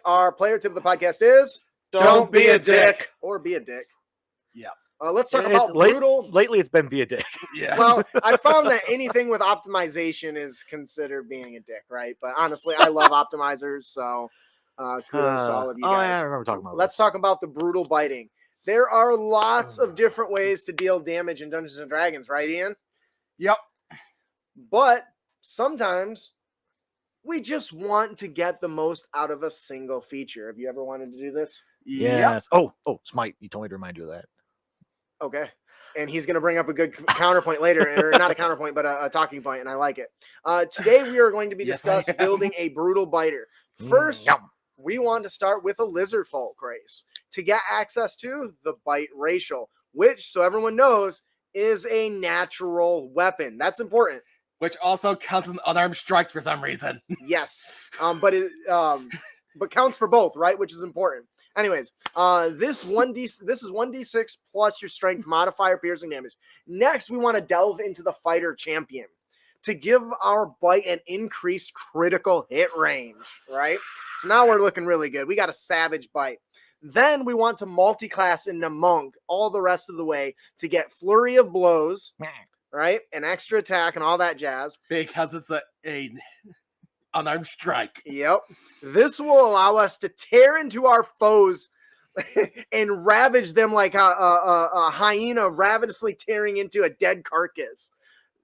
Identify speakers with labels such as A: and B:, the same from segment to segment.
A: our player tip of the podcast is
B: Don't be a dick.
A: Or be a dick.
B: Yeah.
A: Let's talk about brutal.
C: Lately, it's been be a dick.
B: Yeah.
A: Well, I found that anything with optimization is considered being a dick, right? But honestly, I love optimizers, so kudos to all of you guys.
C: Yeah, I remember talking about
A: Let's talk about the brutal biting. There are lots of different ways to deal damage in Dungeons and Dragons, right, Ian?
B: Yep.
A: But sometimes we just want to get the most out of a single feature. Have you ever wanted to do this?
C: Yes.
B: Yep.
C: Oh, Smite, you told me to remind you of that.
A: Okay. And he's going to bring up a good counterpoint later, or not a counterpoint, but a talking point, and I like it. Today we are going to be discussing building a brutal biter. First, we want to start with a lizard folk race to get access to the bite racial, which, so everyone knows, is a natural weapon. That's important.
B: Which also counts as an unarmed strike for some reason.
A: Yes, but counts for both, right? Which is important. Anyways, this is 1d6 plus your strength modifier, piercing damage. Next, we want to delve into the fighter champion to give our bite an increased critical hit range, right? So now we're looking really good. We got a savage bite. Then we want to multi-class into monk all the rest of the way to get flurry of blows, right? An extra attack and all that jazz.
B: Because it's a unarmed strike.
A: Yep. This will allow us to tear into our foes and ravage them like a hyena ravenously tearing into a dead carcass.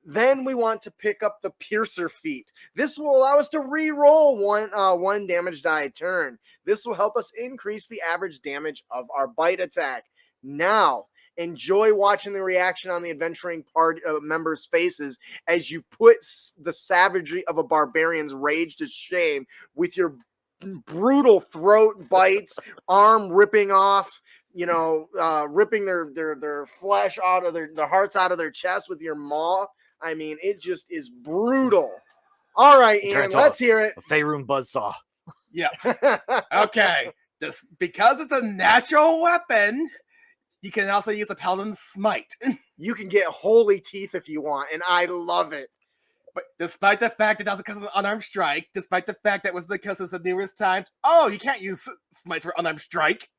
A: Then we want to pick up the Piercer feat. This will allow us to re-roll one damage die a turn. This will help us increase the average damage of our bite attack. Now, enjoy watching the reaction on the adventuring party members' faces as you put the savagery of a barbarian's rage to shame with your brutal throat bites, arm ripping off, ripping their flesh out of their hearts out of their chest with your maw. I mean, it just is brutal. All right, Ian, let's hear it.
C: A Faerun buzzsaw.
B: Yeah. Okay. Because it's a natural weapon, you can also use a Paladin's Smite.
A: You can get holy teeth if you want, and I love it.
B: But despite the fact it doesn't cause an unarmed strike, despite the fact that was the case of numerous times, you can't use Smite for unarmed strike.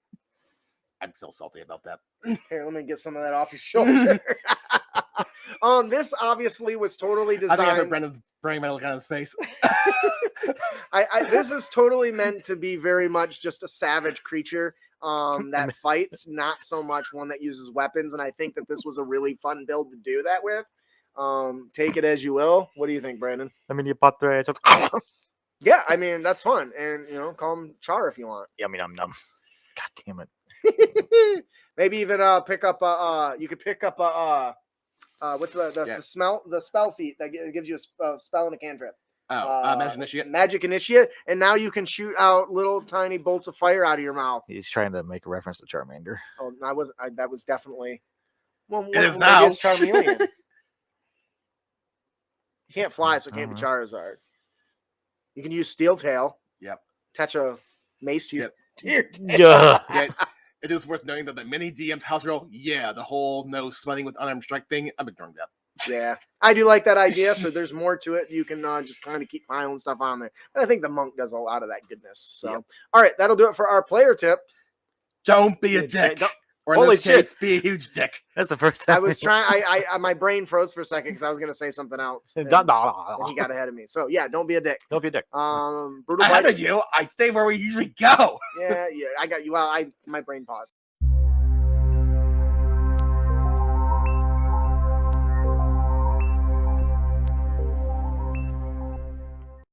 B: I'm so salty about that.
A: Here, let me get some of that off your shoulder. This obviously was totally designed.
B: I think I heard Brendan's brain metal on his face.
A: This is totally meant to be very much just a savage creature that fights, not so much one that uses weapons. And I think that this was a really fun build to do that with. Take it as you will. What do you think, Brandon?
C: I mean, you bought the ass.
A: Yeah, I mean, that's fun. And, call him Char if you want.
C: Yummy num num. God damn it.
A: Maybe even pick up you could pick up what's the spell feat that gives you a spell and a cantrip.
B: Magic Initiate.
A: Magic Initiate, and now you can shoot out little tiny bolts of fire out of your mouth.
C: He's trying to make a reference to Charmander.
A: Oh, that was definitely. Well,
B: it is now.
A: It's Charmeleon. You can't fly, so it can't be Charizard. You can use Steel Tail.
B: Yep.
A: Attach a mace to your
C: Yeah.
B: It is worth noting that the mini DM's house rule, the whole no sweating with unarmed strike thing, I'm ignoring that.
A: Yeah, I do like that idea. So there's more to it. You can just kind of keep piling stuff on there. And I think the monk does a lot of that goodness. So, All right, that'll do it for our player tip.
B: Don't be a dick. Or in
C: Holy
B: this case,
C: shit.
B: be a huge dick.
C: That's the first time.
A: I was trying. I my brain froze for a second because I was going to say something else. And he got ahead of me. So yeah, don't be a dick.
C: Don't be a dick.
A: Brutal
B: Ahead
A: bite.
B: of you, I stay where we usually go.
A: Yeah, I got you. Well, my brain paused.